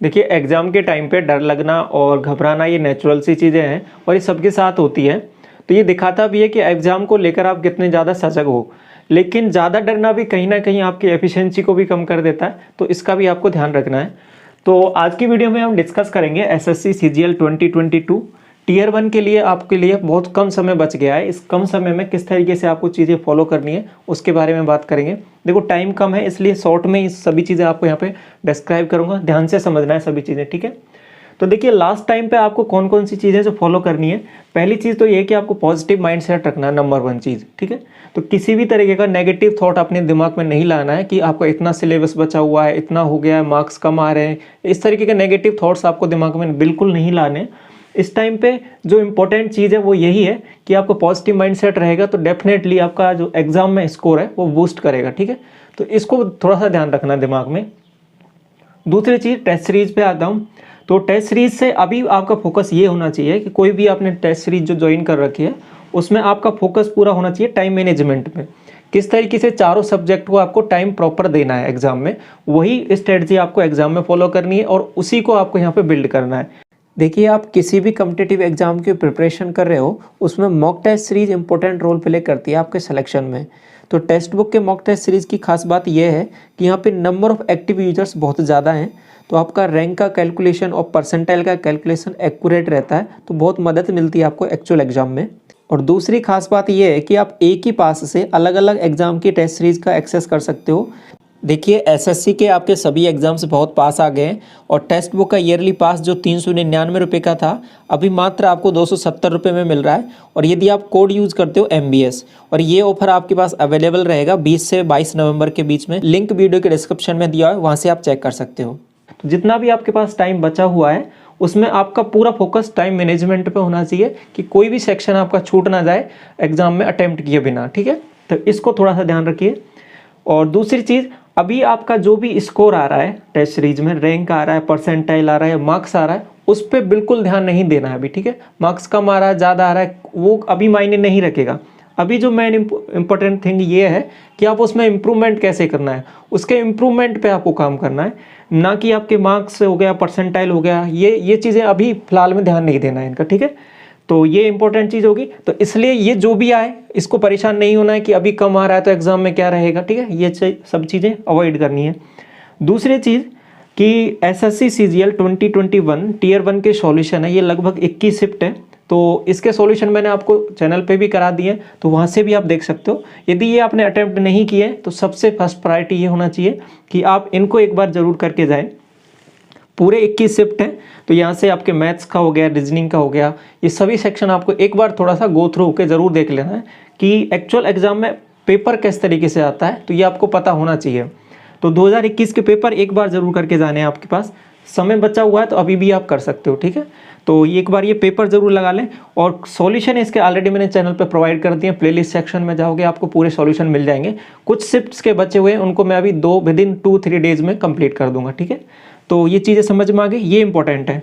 देखिए एग्ज़ाम के टाइम पे डर लगना और घबराना ये नेचुरल सी चीज़ें हैं और ये सबके साथ होती है। तो ये दिखाता भी है कि एग्ज़ाम को लेकर आप कितने ज़्यादा सजग हो। लेकिन ज़्यादा डरना भी कहीं न कहीं आपकी एफिशिएंसी को भी कम कर देता है, तो इसका भी आपको ध्यान रखना है। तो आज की वीडियो में हम डिस्कस करेंगे एसएससी सीजीएल 2022 टियर 1 के लिए आपके लिए बहुत कम समय बच गया है। इस कम समय में किस तरीके से आपको चीज़ें फॉलो करनी है उसके बारे में बात करेंगे। देखो टाइम कम है इसलिए शॉर्ट में इस सभी चीज़ें आपको यहाँ पे डिस्क्राइब करूँगा, ध्यान से समझना है सभी चीज़ें, ठीक है। तो देखिए लास्ट टाइम पे आपको कौन कौन सी चीज़ें जो फॉलो करनी है। पहली चीज़ तो ये है कि आपको पॉजिटिव माइंडसेट रखना है, नंबर 1 चीज़, ठीक है। तो किसी भी तरीके का नेगेटिव थॉट अपने दिमाग में नहीं लाना है कि आपका इतना सिलेबस बचा हुआ है, इतना हो गया है, मार्क्स कम आ रहे हैं। इस तरीके के नेगेटिव थॉट्स आपको दिमाग में बिल्कुल नहीं लाने। इस टाइम पे जो इम्पोर्टेंट चीज़ है वो यही है कि आपको पॉजिटिव माइंडसेट रहेगा तो डेफिनेटली आपका जो एग्जाम में स्कोर है वो बूस्ट करेगा, ठीक है। तो इसको थोड़ा सा ध्यान रखना दिमाग में। दूसरी चीज़ टेस्ट सीरीज पे आता हूँ। तो टेस्ट सीरीज से अभी आपका फोकस ये होना चाहिए कि कोई भी आपने टेस्ट सीरीज जो ज्वाइन कर रखी है उसमें आपका फोकस पूरा होना चाहिए टाइम मैनेजमेंट में। किस तरीके से चारों सब्जेक्ट को आपको टाइम प्रॉपर देना है एग्जाम में, वही स्ट्रेटजी आपको एग्जाम में फॉलो करनी है और उसी को आपको यहाँ पे बिल्ड करना है। देखिए आप किसी भी कम्पिटिटिव एग्जाम की प्रिपरेशन कर रहे हो उसमें mock test series important role play करती है आपके सिलेक्शन में। तो टेक्स्ट बुक के मॉक टेस्ट सीरीज़ की खास बात यह है कि यहाँ पे नंबर ऑफ़ एक्टिव यूजर्स बहुत ज़्यादा हैं, तो आपका रैंक का कैलकुलेशन और परसेंटाइल का कैलकुलेशन एक्यूरेट रहता है, तो बहुत मदद मिलती है आपको एक्चुअल एग्जाम में। और दूसरी खास बात यह है कि आप एक ही पास से अलग अलग एग्जाम की टेस्ट सीरीज़ का एक्सेस कर सकते हो। देखिए एसएससी के आपके सभी एग्जाम्स बहुत पास आ गए हैं और टेक्स्ट बुक का ईयरली पास जो 399 रुपये का था अभी मात्र आपको 270 रुपये में मिल रहा है। और यदि आप कोड यूज़ करते हो MBS, और ये ऑफर आपके पास अवेलेबल रहेगा 20 से 22 नवंबर के बीच में। लिंक वीडियो के डिस्क्रिप्शन में दिया है, वहाँ से आप चेक कर सकते हो। तो जितना भी आपके पास टाइम बचा हुआ है उसमें आपका पूरा फोकस टाइम मैनेजमेंट पे होना चाहिए कि कोई भी सेक्शन आपका छूट ना जाए एग्जाम में अटेम्प्ट किए बिना, ठीक है। तो इसको थोड़ा सा ध्यान रखिए। और दूसरी चीज़, अभी आपका जो भी स्कोर आ रहा है टेस्ट सीरीज में, रैंक आ रहा है, परसेंटाइल आ रहा है, मार्क्स आ रहा है, उस पर बिल्कुल ध्यान नहीं देना है अभी, ठीक है। मार्क्स कम आ रहा है, ज़्यादा आ रहा है, वो अभी मायने नहीं रखेगा। अभी जो मेन इम्पोर्टेंट थिंग ये है कि आप उसमें इम्प्रूवमेंट कैसे करना है, उसके इम्प्रूवमेंट पे आपको काम करना है, ना कि आपके मार्क्स हो गया, परसेंटाइल हो गया, ये चीज़ें अभी फिलहाल में ध्यान नहीं देना है इनका, ठीक है। तो ये इंपॉर्टेंट चीज़ होगी। तो इसलिए ये जो भी आए इसको परेशान नहीं होना है कि अभी कम आ रहा है तो एग्जाम में क्या रहेगा, ठीक है। ये सब चीज़ें अवॉइड करनी है। दूसरी चीज़ कि एसएससी सीजीएल 2021 टियर 1 के सॉल्यूशन है, ये लगभग 21 शिफ्ट है। तो इसके सॉल्यूशन मैंने आपको चैनल पे भी करा दिए, तो वहाँ से भी आप देख सकते हो। यदि ये आपने अटेम्प्ट नहीं किए तो सबसे फर्स्ट प्रायोरिटी ये होना चाहिए कि आप इनको एक बार ज़रूर करके जाएँ। पूरे 21 शिफ्ट हैं, तो यहाँ से आपके मैथ्स का हो गया, रीजनिंग का हो गया, ये सभी सेक्शन आपको एक बार थोड़ा सा गो थ्रू होकर ज़रूर देख लेना है कि एक्चुअल एग्जाम में पेपर किस तरीके से आता है, तो ये आपको पता होना चाहिए। तो 2021 के पेपर एक बार ज़रूर करके जाने हैं। आपके पास समय बचा हुआ है तो अभी भी आप कर सकते हो, ठीक है। तो एक बार ये पेपर ज़रूर लगा लें। और सॉल्यूशन इसके ऑलरेडी मैंने चैनल पे प्रोवाइड कर दिए, प्लेलिस्ट सेक्शन में जाओगे आपको पूरे सॉल्यूशन मिल जाएंगे। कुछ शिफ्ट्स के बचे हुए हैं उनको मैं अभी विदिन 2-3 डेज में कंप्लीट कर दूंगा, ठीक है। तो ये चीज़ें समझ में आ गई, ये इंपॉर्टेंट है।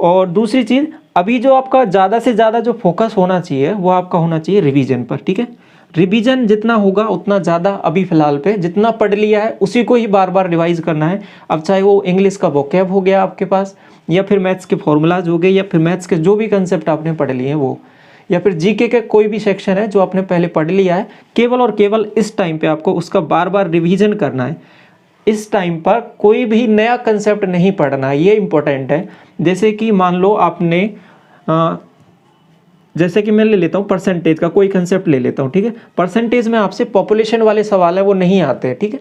और दूसरी चीज़, अभी जो आपका ज़्यादा से ज़्यादा जो फोकस होना चाहिए वो आपका होना चाहिए रिवीजन पर, ठीक है। रिवीजन जितना होगा उतना ज़्यादा अभी फ़िलहाल पे जितना पढ़ लिया है उसी को ही बार बार रिवाइज करना है। अब चाहे वो इंग्लिश का वोकैब हो गया आपके पास, या फिर मैथ्स के फॉर्मूलाज हो गए, या फिर मैथ्स के जो भी कंसेप्ट आपने पढ़ लिए हैं वो, या फिर जीके के कोई भी सेक्शन है जो आपने पहले पढ़ लिया है, केवल और केवल इस टाइम पे आपको उसका बार बार रिवीजन करना है। इस टाइम पर कोई भी नया कंसेप्ट नहीं पढ़ना है, ये इंपॉर्टेंट है। जैसे कि मान लो आपने जैसे कि मैं ले लेता हूँ परसेंटेज का कोई कंसेप्ट ले लेता हूँ, ठीक है। परसेंटेज में आपसे पॉपुलेशन वाले सवाल है वो नहीं आते हैं, ठीक है,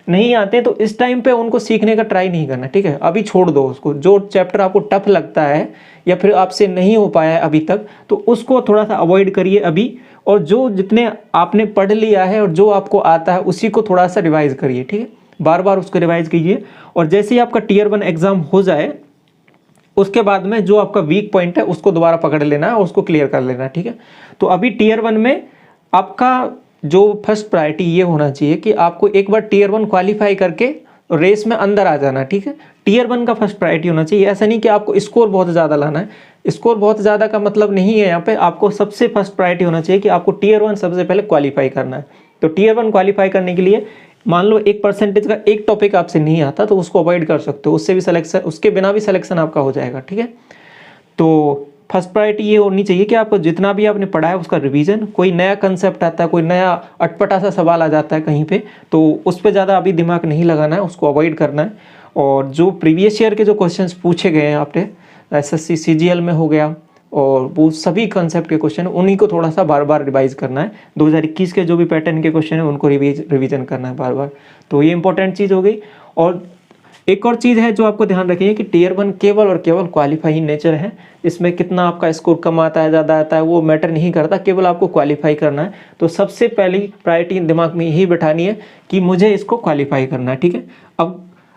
नहीं आते हैं। तो इस टाइम पे उनको सीखने का ट्राई नहीं करना, ठीक है। अभी छोड़ दो उसको, जो चैप्टर आपको टफ लगता है या फिर आपसे नहीं हो पाया है अभी तक, तो उसको थोड़ा सा अवॉइड करिए अभी। और जो जितने आपने पढ़ लिया है और जो आपको आता है उसी को थोड़ा सा रिवाइज करिए, ठीक है। बार बार उसको रिवाइज कीजिए। और जैसे ही आपका टियर 1 एग्जाम हो जाए उसके बाद में जो आपका वीक पॉइंट है उसको दोबारा पकड़ लेना है और उसको क्लियर कर लेना है, ठीक है। तो अभी टियर 1 में आपका जो फर्स्ट प्रायोरिटी ये होना चाहिए कि आपको एक बार टियर 1 क्वालिफाई करके रेस में अंदर आ जाना, ठीक है। टियर 1 का फर्स्ट प्रायोरिटी होना चाहिए। ऐसा नहीं कि आपको स्कोर बहुत ज़्यादा लाना है, स्कोर बहुत ज़्यादा का मतलब नहीं है यहाँ पे। आपको सबसे फर्स्ट प्रायोरिटी होना चाहिए कि आपको टियर 1 सबसे पहले क्वालिफाई करना है। तो टियर 1 क्वालिफाई करने के लिए मान लो 1% का एक टॉपिक आपसे नहीं आता तो उसको अवॉइड कर सकते हो, उससे भी सिलेक्शन, उसके बिना भी सिलेक्शन आपका हो जाएगा, ठीक है। तो फर्स्ट प्रायोरिटी ये होनी चाहिए कि आपको जितना भी आपने पढ़ा है उसका रिवीजन, कोई नया कंसेप्ट आता है, कोई नया अटपटा सा सवाल आ जाता है कहीं पे, तो उस पर ज़्यादा अभी दिमाग नहीं लगाना है, उसको अवॉइड करना है। और जो प्रीवियस ईयर के जो क्वेश्चंस पूछे गए हैं आपने एसएससी सीजीएल में हो गया, और वो सभी कंसेप्ट के क्वेश्चन उन्हीं को थोड़ा सा बार बार रिवाइज करना है। 2021 के जो भी पैटर्न के क्वेश्चन है उनको रिवीजन करना है बार बार, तो ये इंपॉर्टेंट चीज़ हो गई। और एक और चीज़ है जो आपको ध्यान रखिए कि टियर 1 केवल और केवल क्वालिफाई नेचर है, इसमें कितना आपका स्कोर कम आता है ज़्यादा आता है वो मैटर नहीं करता, केवल आपको क्वालिफाई करना है। तो सबसे पहली प्रायोरिटी दिमाग में यही बैठानी है कि मुझे इसको क्वालिफाई करना है, ठीक है।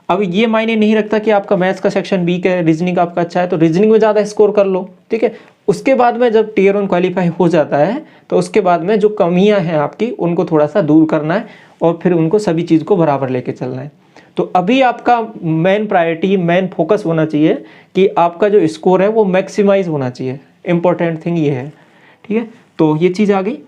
अब ये मायने नहीं रखता कि आपका मैथ्स का सेक्शन वीक है, रीजनिंग आपका अच्छा है तो रीजनिंग में ज़्यादा स्कोर कर लो, ठीक है। उसके बाद में जब टियर 1 क्वालिफाई हो जाता है तो उसके बाद में जो कमियां हैं आपकी उनको थोड़ा सा दूर करना है और फिर उनको सभी चीज़ को बराबर लेके चलना है। तो अभी आपका मेन प्रायोरिटी, मेन फोकस होना चाहिए कि आपका जो स्कोर है वो मैक्सिमाइज होना चाहिए, इंपॉर्टेंट थिंग ये है, ठीक है। तो ये चीज़ आ गई।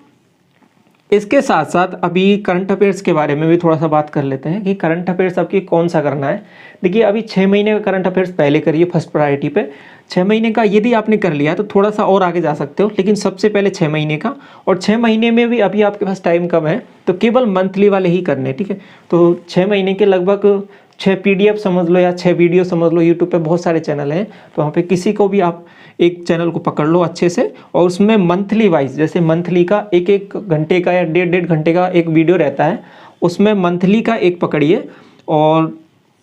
इसके साथ साथ अभी करंट अफेयर्स के बारे में भी थोड़ा सा बात कर लेते हैं कि करंट अफेयर्स आपकी कौन सा करना है। देखिए अभी 6 महीने का करंट अफेयर्स पहले करिए फर्स्ट प्रायोरिटी पे। 6 महीने का यदि आपने कर लिया तो थोड़ा सा और आगे जा सकते हो, लेकिन सबसे पहले 6 महीने का। और 6 महीने में भी अभी आपके पास टाइम कम है तो केवल मंथली वाले ही करने, ठीक है। तो 6 महीने के लगभग 6 PDF समझ लो या 6 वीडियो समझ लो, यूट्यूब पे बहुत सारे चैनल हैं, तो वहाँ पे किसी को भी आप एक चैनल को पकड़ लो अच्छे से और उसमें मंथली वाइज, जैसे मंथली का एक घंटे का या डेढ़ घंटे का एक वीडियो रहता है, उसमें मंथली का एक पकड़िए और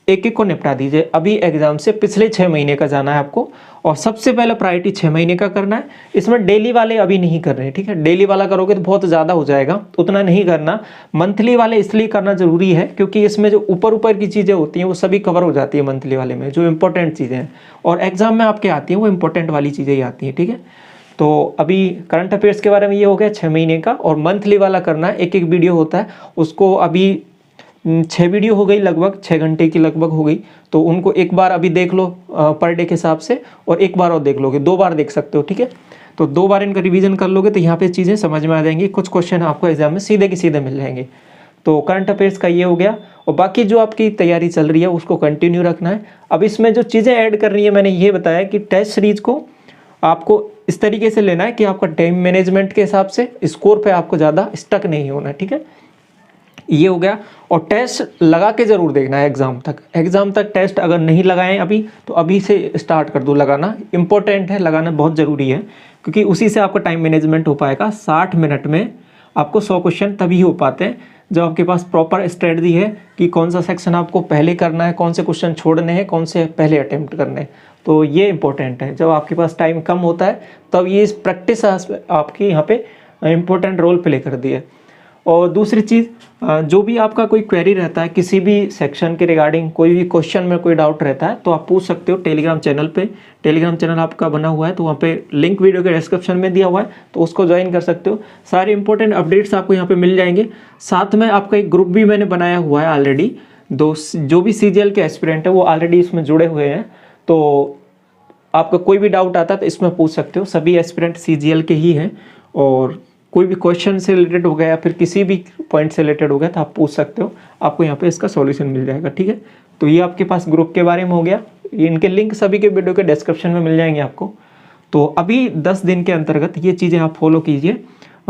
एक को निपटा दीजिए। अभी एग्जाम से पिछले 6 महीने का जाना है आपको और सबसे पहले प्रायोरिटी 6 महीने का करना है। इसमें डेली वाले अभी नहीं कर रहे हैं, ठीक है। डेली वाला करोगे तो बहुत ज़्यादा हो जाएगा, उतना नहीं करना। मंथली वाले इसलिए करना जरूरी है क्योंकि इसमें जो ऊपर ऊपर की चीज़ें होती हैं वो सभी कवर हो जाती है मंथली वाले में, जो इंपॉर्टेंट चीज़ें हैं और एग्जाम में आपके आती हैं वो इंपॉर्टेंट वाली चीज़ें ही आती हैं, ठीक है। तो अभी करंट अफेयर्स के बारे में ये हो गया 6 महीने का। और मंथली वाला करना है, एक वीडियो होता है उसको, अभी 6 वीडियो हो गई, लगभग 6 घंटे की लगभग हो गई, तो उनको एक बार अभी देख लो पर डे के हिसाब से, और एक बार और देख लोगे, 2 बार देख सकते हो, ठीक है। तो 2 बार इनका रिवीजन कर लोगे तो यहाँ पे चीज़ें समझ में आ जाएंगी, कुछ क्वेश्चन आपको एग्जाम में सीधे के सीधे मिल जाएंगे। तो करंट अफेयर्स का ये हो गया। और बाकी जो आपकी तैयारी चल रही है उसको कंटिन्यू रखना है। अब इसमें जो चीज़ें ऐड करनी है, मैंने ये बताया कि टेस्ट सीरीज को आपको इस तरीके से लेना है कि आपका टाइम मैनेजमेंट के हिसाब से स्कोर पे आपको ज़्यादा स्टक नहीं होना है, ठीक है। ये हो गया। और टेस्ट लगा के ज़रूर देखना है एग्ज़ाम तक टेस्ट अगर नहीं लगाएं अभी तो अभी से स्टार्ट कर दो लगाना, इंपॉर्टेंट है, लगाना बहुत ज़रूरी है क्योंकि उसी से आपका टाइम मैनेजमेंट हो पाएगा। 60 मिनट में आपको 100 क्वेश्चन तभी हो पाते हैं जब आपके पास प्रॉपर स्ट्रेटजी है कि कौन सा सेक्शन आपको पहले करना है, कौन से क्वेश्चन छोड़ने हैं, कौन से पहले अटेम्प्ट करने हैं। तो ये इंपॉर्टेंट है। जब आपके पास टाइम कम होता है तब ये प्रैक्टिस आपकी यहाँ पे इम्पोर्टेंट रोल प्ले कर दी है। और दूसरी चीज़, जो भी आपका कोई क्वेरी रहता है किसी भी सेक्शन के रिगार्डिंग, कोई भी क्वेश्चन में कोई डाउट रहता है तो आप पूछ सकते हो टेलीग्राम चैनल पे। टेलीग्राम चैनल आपका बना हुआ है तो वहाँ पे लिंक वीडियो के डिस्क्रिप्शन में दिया हुआ है, तो उसको ज्वाइन कर सकते हो। सारे इंपॉर्टेंट अपडेट्स आपको यहाँ पे मिल जाएंगे। साथ में आपका एक ग्रुप भी मैंने बनाया हुआ है ऑलरेडी, जो भी CGL के एस्पिरेंट है वो ऑलरेडी इसमें जुड़े हुए हैं, तो आपका कोई भी डाउट आता है तो इसमें पूछ सकते हो। सभी एस्पिरेंट CGL के ही हैं और कोई भी क्वेश्चन से रिलेटेड हो गया या फिर किसी भी पॉइंट से रिलेटेड हो गया तो आप पूछ सकते हो, आपको यहाँ पे इसका सॉल्यूशन मिल जाएगा, ठीक है। तो ये आपके पास ग्रुप के बारे में हो गया। इनके लिंक सभी के वीडियो के डिस्क्रिप्शन में मिल जाएंगे आपको। तो अभी 10 दिन के अंतर्गत ये चीज़ें आप फॉलो कीजिए,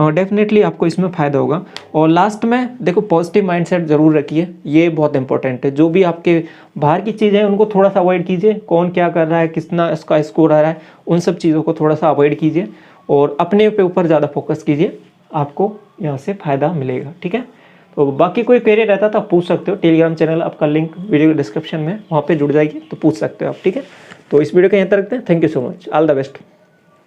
डेफिनेटली आपको इसमें फ़ायदा होगा। और लास्ट में देखो, पॉजिटिव माइंडसेट ज़रूर रखिए, ये बहुत इंपॉर्टेंट है। जो भी आपके बाहर की चीज़ें हैं उनको थोड़ा सा अवॉइड कीजिए, कौन क्या कर रहा है, कितना इसका स्कोर आ रहा है, उन सब चीज़ों को थोड़ा सा अवॉइड कीजिए और अपने पे ऊपर ज़्यादा फोकस कीजिए, आपको यहाँ से फ़ायदा मिलेगा, ठीक है। तो बाकी कोई क्वेरी रहता तो आप पूछ सकते हो। टेलीग्राम चैनल आपका लिंक वीडियो डिस्क्रिप्शन में, वहाँ पे जुड़ जाएगी तो पूछ सकते हो आप, ठीक है। तो इस वीडियो को यहाँ तक रखते हैं। Thank you so much, all the best.